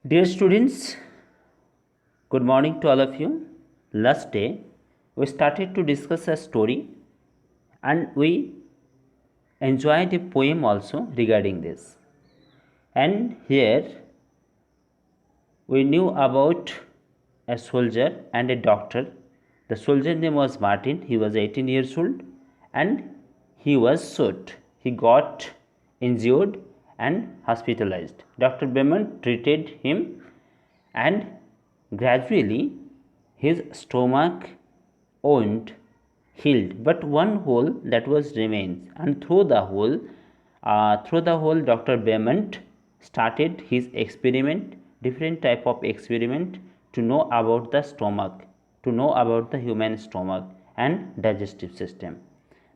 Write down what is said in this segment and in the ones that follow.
Dear students, good morning to all of you. Last day, we started to discuss a story and we enjoyed a poem also regarding this. And here, we knew about a soldier and a doctor. The soldier name was Martin. He was 18 years old and he was shot. He got injured and hospitalized. Dr. Beman treated him and gradually his stomach wound healed, but one hole that was remains, and through the hole, Dr. Bement started his experiment, different type of experiment to know about the stomach, to know about the human stomach and digestive system.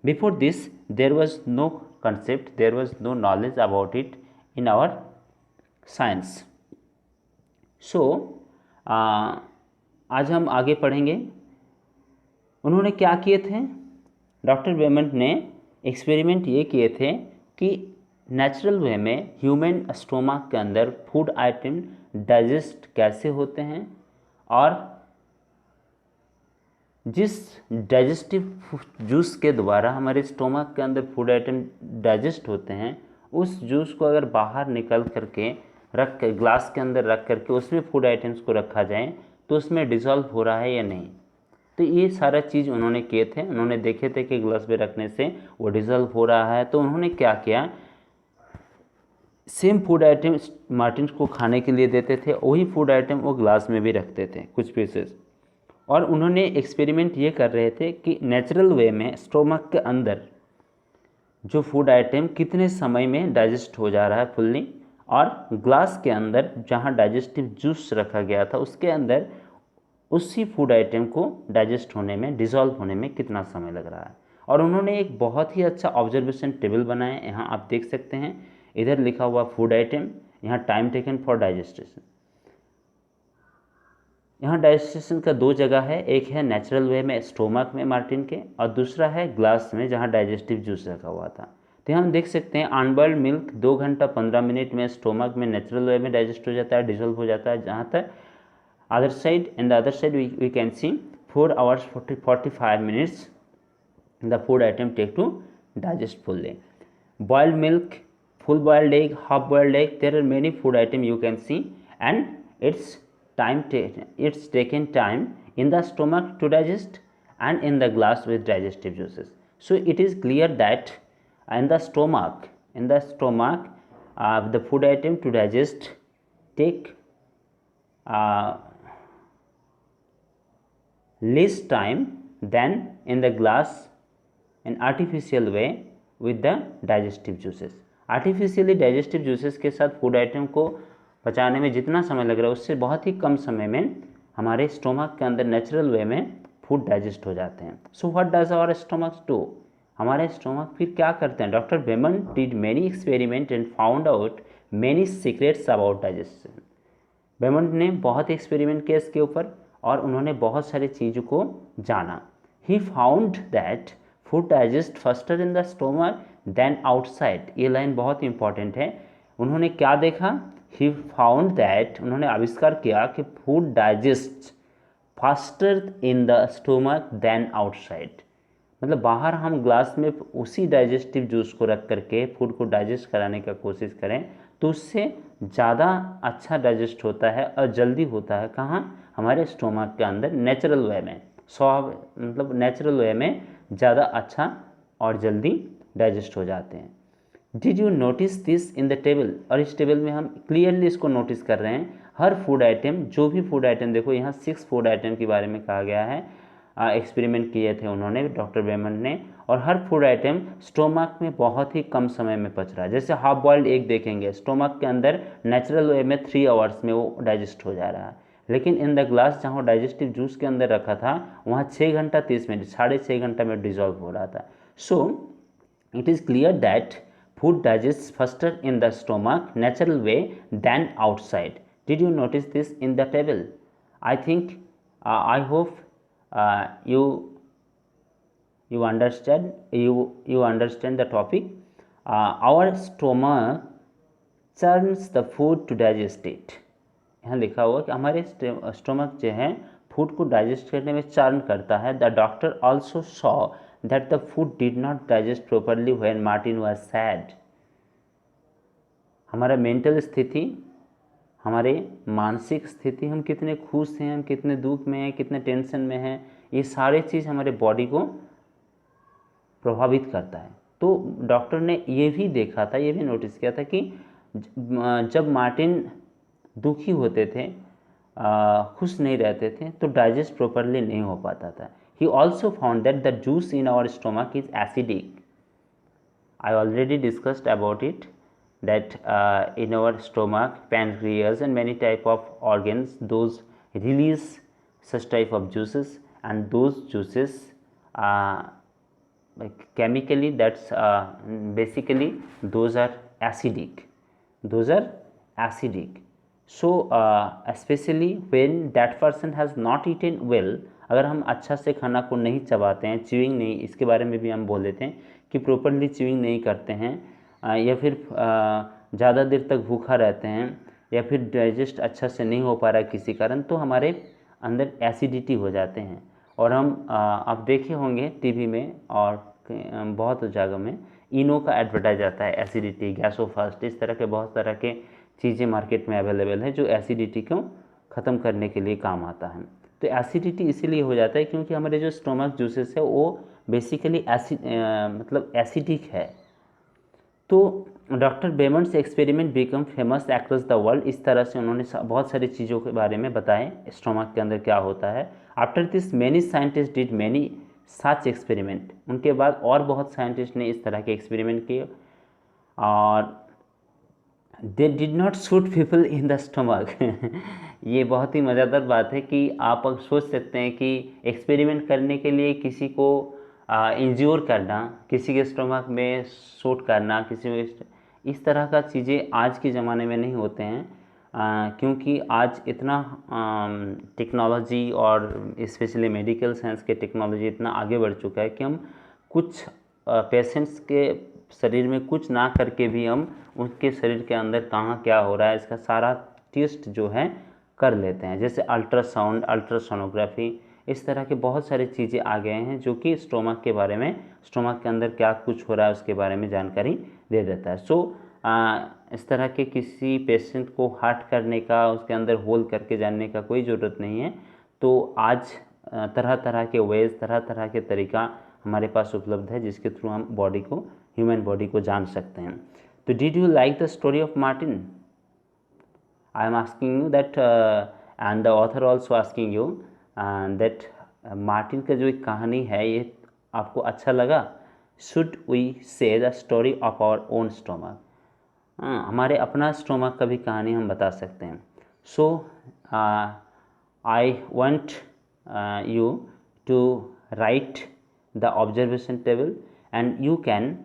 Before this, there was no concept, there was no knowledge about it in our science. सो आज हम आगे पढ़ेंगे। उन्होंने क्या किए थे? Doctor बेमेंट ने experiment ये किए थे कि नेचुरल वे में ह्यूमन स्टोमक के अंदर फूड आइटम डाइजेस्ट कैसे होते हैं और जिस डाइजेस्टिव जूस के द्वारा हमारे स्टोमक के अंदर फूड आइटम डाइजेस्ट होते हैं, उस जूस को अगर बाहर निकल करके रख कर ग्लास के अंदर रख करके उसमें फूड आइटम्स को रखा जाए तो उसमें डिज़ोल्व हो रहा है या नहीं। तो ये सारा चीज़ उन्होंने किए थे। उन्होंने देखे थे कि ग्लास में रखने से वो डिज़ोल्व हो रहा है। तो उन्होंने क्या किया, सेम फूड आइटम मार्टिन्स को खाने के लिए देते थे, वही फूड आइटम वो ग्लास में भी रखते थे कुछ पीसेस। और उन्होंने एक्सपेरिमेंट ये कर रहे थे कि नेचुरल वे में स्टोमक के अंदर जो फूड आइटम कितने समय में डाइजेस्ट हो जा रहा है फुल्ली, और ग्लास के अंदर जहाँ डाइजेस्टिव जूस रखा गया था उसके अंदर उसी फूड आइटम को डाइजेस्ट होने में, डिज़ोल्व होने में कितना समय लग रहा है। और उन्होंने एक बहुत ही अच्छा ऑब्जर्वेशन टेबल बनाया। यहाँ आप देख सकते हैं, इधर लिखा हुआ फूड आइटम, यहाँ टाइम टेकन फॉर डाइजेस्टेशन। यहाँ डाइजेस्टेशन का दो जगह है, एक है नेचुरल वे में स्टोमक में मार्टिन के, और दूसरा है ग्लास में जहाँ डाइजेस्टिव जूस रखा हुआ था। तो यहाँ हम देख सकते हैं अनबॉइल्ड मिल्क 2 घंटा 15 मिनट में स्टोमक में नेचुरल वे में डाइजेस्ट हो जाता है, डिजोल्व हो जाता है। जहाँ तक other side, in the other side we can see 4 hours 45 minutes the food item take to digest fully. Boiled milk, full boiled egg, half boiled egg, there are many food item you can see, and it's taken time in the stomach to digest and in the glass with digestive juices. So it is clear that in the stomach the food item to digest take less time than in the glass in artificial way with the digestive juices. Artificially digestive juices के साथ food item को पचाने में जितना समय लग रहा है उससे बहुत ही कम समय में हमारे स्टोमक के अंदर नेचुरल वे में फूड डाइजेस्ट हो जाते हैं। So what does our stomachs do? हमारे स्टोमक फिर क्या करते हैं? Doctor Beaumont did many experiment and found out many secrets about digestion. Beaumont ने बहुत एक्सपेरिमेंट किया इसके ऊपर और उन्होंने बहुत सारी चीज़ों को जाना। He found that food digest faster in the stomach than outside. ये लाइन बहुत इंपॉर्टेंट है। उन्होंने क्या देखा? ही फाउंड दैट, उन्होंने आविष्कार किया कि food digest faster in the stomach than outside. मतलब बाहर हम ग्लास में उसी डाइजेस्टिव जूस को रख करके फूड को डाइजेस्ट कराने का कोशिश करें तो उससे ज़्यादा अच्छा डाइजेस्ट होता है और जल्दी होता है। कहाँ? हमारे स्टोमक के अंदर नेचुरल वे में, मतलब नेचुरल वे में ज़्यादा अच्छा और जल्दी डाइजेस्ट हो जाते हैं। Did you notice this in the table? और इस टेबल में हम क्लियरली इसको नोटिस कर रहे हैं। हर फूड आइटम, जो भी फूड आइटम, देखो यहाँ 6 फूड आइटम के बारे में कहा गया है, एक्सपेरिमेंट किए थे उन्होंने, डॉक्टर बेमन ने, और हर फूड आइटम स्टोमक में बहुत ही कम समय में पच रहा है। जैसे हाफ बॉइल्ड एग देखेंगे, स्टोमक के अंदर नेचुरल वे में 3 hours में वो डाइजेस्ट हो जा रहा है, लेकिन इन द ग्लास जहाँ डाइजेस्टिव जूस के अंदर रखा था वहाँ 6 घंटा 30 मिनट, 6.5 घंटा में डिजॉल्व हो रहा था। So it is clear that food digests faster in the stomach natural way than outside. Did you notice this in the table? I think I hope you understand the topic. Our stomach churns the food to digest it, यहाँ लिखा हुआ कि हमारे stomach जो है food को digest करने में चर्न करता है। The doctor also saw that the food did not digest properly when Martin was sad. हमारा मेंटल स्थिति, हमारे मानसिक स्थिति, हम कितने खुश हैं, हम कितने दुख में हैं, कितने टेंशन में हैं, ये सारे चीज़ हमारे बॉडी को प्रभावित करता है। तो डॉक्टर ने ये भी देखा था, ये भी नोटिस किया था कि जब मार्टिन दुखी होते थे, खुश नहीं रहते थे, तो डाइजेस्ट प्रॉपरली नहीं हो पाता था। He also found that the juice in our stomach is acidic. I already discussed about it that in our stomach, pancreas and many type of organs, those release such type of juices, and those juices chemically, that's basically those are acidic, so especially when that person has not eaten well, अगर हम अच्छा से खाना को नहीं चबाते हैं, chewing नहीं, इसके बारे में भी हम बोल देते हैं कि प्रॉपरली च्यूइंग नहीं करते हैं, या फिर ज़्यादा देर तक भूखा रहते हैं, या फिर डाइजेस्ट अच्छा से नहीं हो पा रहा है किसी कारण, तो हमारे अंदर एसिडिटी हो जाते हैं। और हम आप देखे होंगे टीवी में और बहुत जगह में इनो का एडवर्टाइज आता है, एसिडिटी, गैसोफास्ट, इस तरह के बहुत तरह के चीज़ें मार्केट में अवेलेबल है जो एसिडिटी को ख़त्म करने के लिए काम आता है। तो एसिडिटी इसीलिए हो जाता है क्योंकि हमारे जो स्टोमक जूसेस है वो बेसिकली मतलब एसिडिक है। तो doctor Beaumont's experiment become famous across the world. इस तरह से उन्होंने बहुत सारी चीज़ों के बारे में बताएं स्टोमक के अंदर क्या होता है। After this many scientist did many such experiment. उनके बाद और बहुत साइंटिस्ट ने इस तरह के एक्सपेरिमेंट किए और they did not shoot people in the stomach. ये बहुत ही मज़ेदार बात है कि आप सोच सकते हैं कि एक्सपेरिमेंट करने के लिए किसी को इंज्योर करना, किसी के स्टोमक में शूट करना, इस तरह का चीज़ें आज के ज़माने में नहीं होते हैं, क्योंकि आज इतना टेक्नोलॉजी और स्पेशली मेडिकल साइंस के टेक्नोलॉजी इतना आगे बढ़ चुका है कि हम कुछ पेशेंट्स के शरीर में कुछ ना करके भी हम उनके शरीर के अंदर कहाँ क्या हो रहा है इसका सारा टेस्ट जो है कर लेते हैं। जैसे अल्ट्रासाउंड, अल्ट्रासोनोग्राफी, इस तरह के बहुत सारी चीज़ें आ गए हैं जो कि स्टोमक के बारे में, स्टोमक के अंदर क्या कुछ हो रहा है उसके बारे में जानकारी दे देता है। सो इस तरह के किसी पेशेंट को हार्ट करने का, उसके अंदर होल करके जानने का कोई ज़रूरत नहीं है। तो आज तरह तरह के वेज, तरह तरह के तरीका हमारे पास उपलब्ध है जिसके थ्रू हम बॉडी को, ह्यूमन बॉडी को जान सकते हैं। तो did you like the story of Martin? I am asking you that, and the author also asking you that Martin का जो एक कहानी है ये आपको अच्छा लगा? Should we say the story of our own stomach? हमारे अपना स्टोमक का भी कहानी हम बता सकते हैं। So I want you to write the observation table, and you can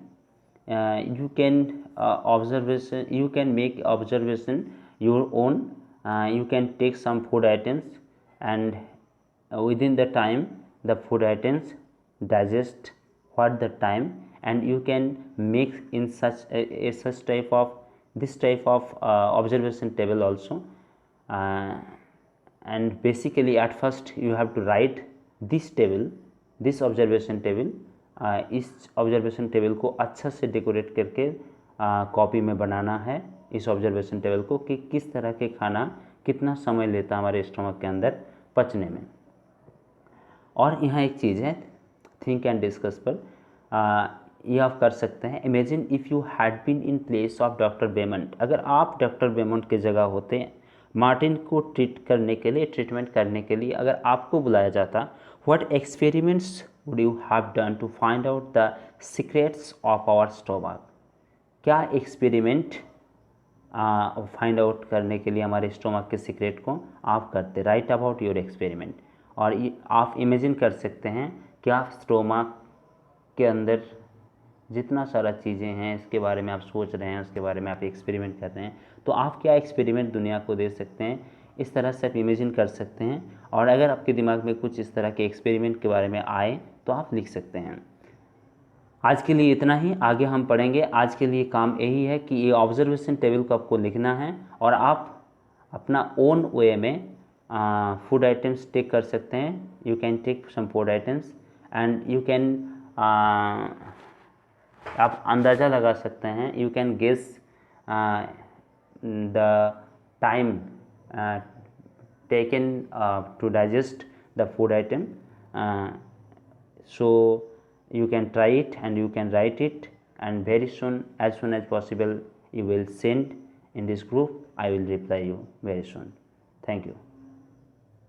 make observation your own. You can take some food items, and within the time the food items digest what the time, and you can make in such type of this type of observation table also. And basically at first you have to write this table, this observation table. इस observation table को अच्छा से decorate करके copy में बनाना है इस observation table को कि किस तरह के खाना कितना समय लेता है हमारे स्टोमक के अंदर पचने में। और यहाँ एक चीज़ है थिंक एंड डिस्कस पर, ये आप कर सकते हैं। Imagine if you had been in place of doctor Beaumont. अगर आप डॉक्टर बेमंट की जगह होते, मार्टिन को ट्रीटमेंट करने के लिए अगर आपको बुलाया जाता, what experiments would you have done to find out the secrets of our stomach? क्या एक्सपेरिमेंट फाइंड आउट करने के लिए हमारे स्टोमक के सीक्रेट को आप करते? Right about your experiment. और आप इमेजिन कर सकते हैं कि आप स्टोमक के अंदर जितना सारा चीज़ें हैं इसके बारे में आप सोच रहे हैं, उसके बारे में आप एक्सपेरिमेंट कर रहे हैं, तो आप क्या एक्सपेरिमेंट दुनिया को दे सकते हैं, इस तरह से आप इमेजिन कर सकते हैं। और अगर आपके दिमाग में कुछ इस तरह के एक्सपेरिमेंट के बारे में आए तो आप लिख सकते हैं। आज के लिए इतना ही, आगे हम पढ़ेंगे। आज के लिए काम यही है कि ये ऑब्जर्वेशन टेबल को आपको लिखना है और आप अपना ओन वे में फूड आइटम्स टेक कर सकते हैं. You can take some food items and you can, आप अंदाज़ा लगा सकते हैं, you can guess the time taken to digest the food item. So you can try it and you can write it, and very soon, as soon as possible, you will send in this group. I will reply you very soon. Thank you.